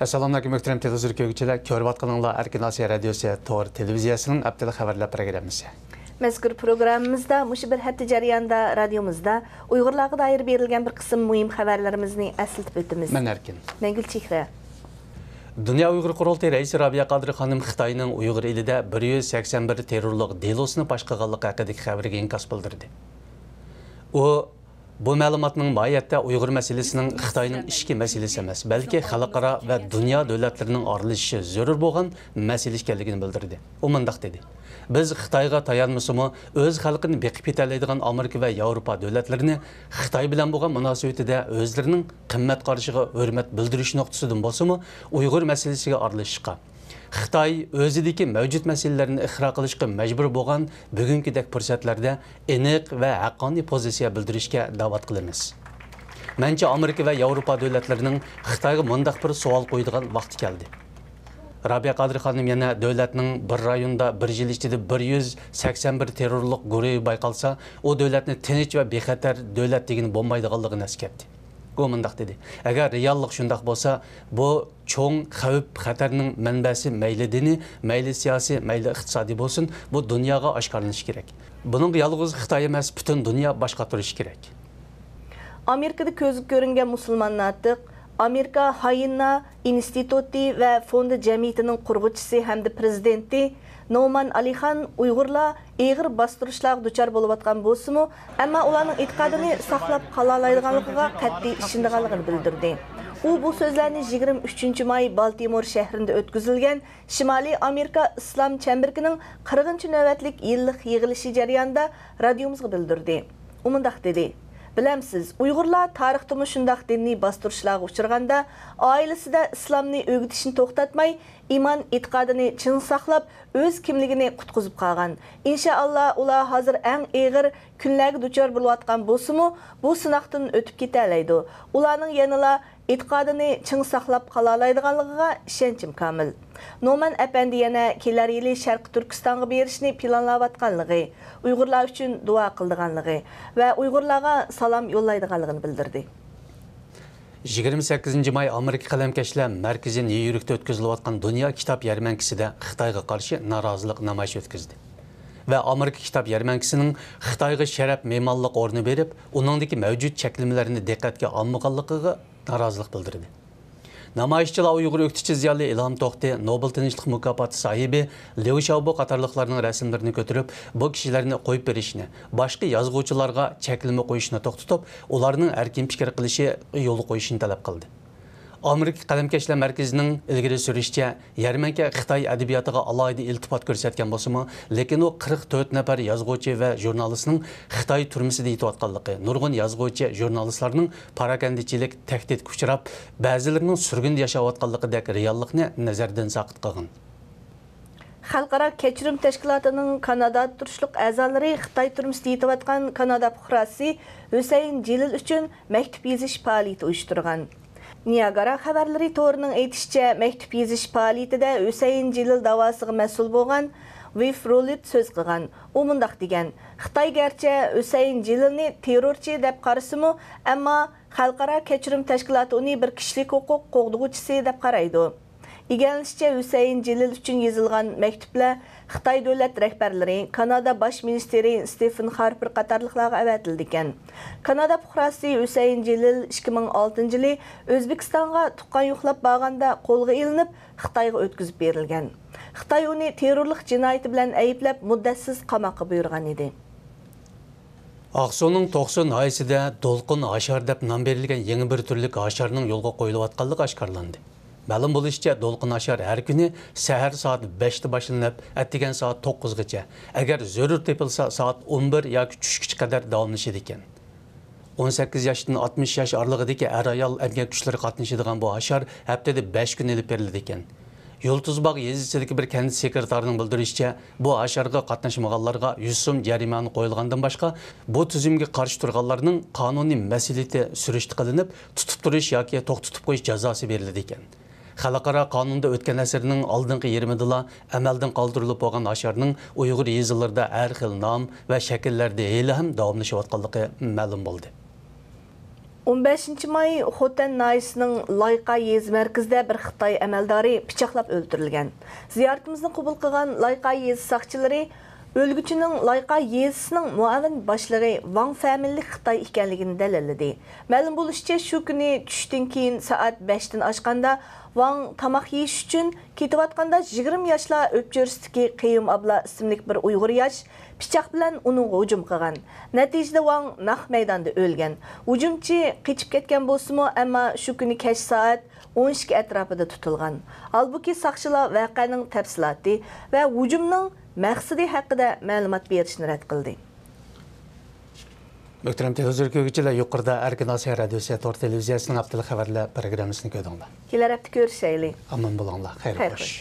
Assalamu alaikum muhtaram televizor ko'ruvchilar, ko'rib atqaninglar Erkin Osiyo radiosi Tor televiziyasining haftalik xabarlar programmasi. Mazkur programmamizda mush bir hafta jarayonida radiomizda Uyg'urlarga doir berilgan bir qism muhim xabarlarimizni eslatib o'tamiz. Men Erkin. Men Gulchehra. Dünya Uyghur Qurultayı Raisi Rabia Qadri xonim Xitoyning Uyg'ur elida 181 terrorlik delosini baş qilganligi haqidagi xabarga inkas bildirdi. Bu ma'lumotning mohiyatda Uyg'ur masalasining Xitoyning ichki masalasi emas, balki xalqaro va dunyo davlatlarining aralashishi zarur bo'lgan masala ekanligini bildirdi. U mundaq dedi: "Biz Xitoyga tayanmasimi, o'z xalqini beqib ketalaydigan Amerika va Yevropa davlatlarini Xitoy bilan bo'lgan munosabatida o'zlarining qimmat qarashiga hurmat bildirish nuqtasidan bo'lsa-mu, Uyg'ur masalasiga aralashishga Xitoy o'zidagi mavjud masalalarni ixro qilishga majbur bo'lgan bugünkidek fursatlarda aniq va haqqoniy pozitsiya bildirishga da'vat qilamiz. Mencha Amerika va Yevropa davlatlarining Xitoyga mundaq bir savol qo'yadigan vaqti keldi. Rabia Qadri xonim yana davlatning bir rayonda bir yil ichida 181 terrorlik guruhi bayqalsa, o davlatni tinch va bexatar davlat degan bo'lmaydiganligini eslatdi. O mundaq dedi: "Agar reallik shundaq bo'lsa, bu cho'ng xavf xatarning manbasi mayli dini, mayli siyosiy, mayli iqtisodiy bo'lsin, bu dunyoga oshkorlanishi kerak. Buning yolg'iz Xitoy emas, butun dunyo boshqa turishi kerak." Amerikada ko'zga ko'ringan musulmonlar Amerika Hayina instituti va fondi jamiyatining qurg'uvchisi hamda prezidenti Noman Alixan Uyg'urlar eg'ir bostirishlarga duchor bo'layotgan bo'lsa-mu, ammo ularning e'tiqodini saqlab qola oladiganligiga qat'iy ishonganligini bildirdi. U bu so'zlarni 23-may Baltimore shahrida o'tkazilgan Shimoliy Amerika Islom Chambirkining 40-navbatlik yillik yig'ilishi jarayonida radiomizga bildirdi. U mundaq dedi: "Bilamsiz, Uyg'urlar tarixda shundaq diniy bostirishlarga uchraganda oilasida islomni o'rgatishni to'xtatmay, iymon e'tiqodini chin saqlab, o'z kimligini qutqizib qolgan. Inshaalloh ular hozir eng og'ir kunlarga duchor bo'layotgan bo'lsa-mu, bu sinoqdan o'tib ketalaydi. Ularning yanıla e'tiqodini chin saqlab qola oladiganligiga ishonchim komil. Noman apandi yana kelar yili Sharq Turkistonga berishni planlayotganligi, Uyg'urlar uchun duo qildiganligi va Uyg'urlarga salom yo'llaydiganligini bildirdi." 28 may Amerika qalamkashlar markaziy Nyu-Yorkda o'tkazilayotgan Dunyo kitob yarmankasida Xitoyga qarshi norozilik namoyishi o'tkazdi. Va Amerika kitob yarmankasining Xitoyga sharaf me'monlik o'rni berib, uningdagi mavjud cheklamalarni diqqatga olmaganligiga norozilik bildirdi. Namoyishchilar Uyg'ur o'qituvchi ziyoli Ilhom To'xti, Nobel tinchlik mukofoti sohibi Liu Xiaobo qatorliqlarning rasmlarini ko'tarib, bu kishilarni qo'yib berishni, boshqa yozuvchilarga cheklama qo'yishni to'xtatib, ularning erkin fikr qilishi yo'l qo'yishini talab qildi. Amerika qalamkashlar markazining ilgari surishicha, yarmanka Xitoy adabiyotiga alohida iltifot ko'rsatgan bo'lsa-mu, lekin u 44 nafar yozuvchi va jurnalistning Xitoy turmusida yetayotganligi, nurg'un yozuvchi jurnalistlarning parakandichilik tahdidga uchrab, ba'zilarining surgunda yashayotganligidek reallikni nazardan saqit qilgan. Xalqaro kechirim tashkilotining Kanada turishliq a'zolari Xitoy turmusida yetayotgan Kanada fuqarosi Husayn Jilil uchun maktub yozish faoliyati uyushtirgan. Niagara xabarlari to'rining aytishicha, maktub yozish faoliyatida Husayn Jilil davosiga mas'ul bo'lgan Wif Rolit so'z qilgan. U mundaq degan: "Xitoy garchi Husayn Jililni terrorchi deb qarasa-mu, ammo xalqaro kechirim tashkiloti uni bir kishilik huquq qo'g'dug'uchisi deb qaraydi." İgənləşcə Husayn Jilil üçün yazılğan məktublar Xitay dövlət rəhbərləri, Kanada baş ministeri Stephen Harper qatarlıqlarga əvətildikan. Kanada fuqarası Husayn Jilil 2006 yılı Özbekistonga tuqqan yo'qlab borganda qo'lga ilinib, Xitoyga o'tkazib berilgan. Xitoy uni terrorlik jinoyati bilan ayblab muddatsiz qamoqqa buyurgan edi. Aqsuning 90 nahisida Dolqin Ashar deb nom berilgan yangi bir turlik asharning yo'lga qo'yilayotganligi oshkorlandi. Ma'lum bo'lishicha, Dolqin Ashar har kuni sahar soat 5 da boshlanib, atdigan soat 9 gacha, agar zarur tepilsa soat 11 yoki tushgacha qadar davomlashadi ekan. 18 yoshdan 60 yosh oralig'idagi ayol emgak kuchlari qatnashadigan bu ashar haftada 5 kun elib beriladi ekan. Yo'ltuzbog' yezisidagi bir kent sekretarining bildirishicha, bu asharga qatnashmaganlarga 100 so'm jarimani qo'yilgandan boshqa, bu tuzumga qarshi turganlarning qonuniy mas'uliyati surishti qilinib, tutib turish yoki to'xtatib qo'yish jazosi beriladi ekan. Xalqaro qonunda o'tgan asrning oldingi 20-dila amaldan qoldirilib bo'lgan asharning Uyg'ur yezillarida har xil nom va shakllarda hali ham davomlashayotganligi ma'lum bo'ldi. 15 may Xotan nahisinin Layqa yez mərkəzdə bir Xitay əməldarı piçaqlab öldürülgən. Ziyaretimizni qəbul qılğan Layqa yez saqçıları Ölgüçünün Layqa yezisinin muavin başlığı Wang Family Xitay ikənligini dəlillədi. Məlum buluşca şu günü düşdən keyin saat 5-dən aşqanda Wang tamaq yeyiş üçün ketivatqanda 20 yaşla Öpçörüstiki Qiyim abla isimlik bir Uyğur yaş piçaq bilan onun hücum qilgan. Nəticədə Wang naq meydanda ölgən. Hücumçı qeçib ketgan bolsa-mı, amma şu günü kech saat 12 ətrafında tutulgan. Halbuki saqçılar vaqənin təfsilatı və hücumның məqsədi haqqında məlumat berishni rədd qildi. Möhtərəm televizor görgüçülər, yuqorida Erkin Asiya Radiosu Tor televiziyasının haftalık xəbərlər proqramısını gördüңlər. Kelər həftə görüşəylik. Aman bolаңlar, xeyir xoş.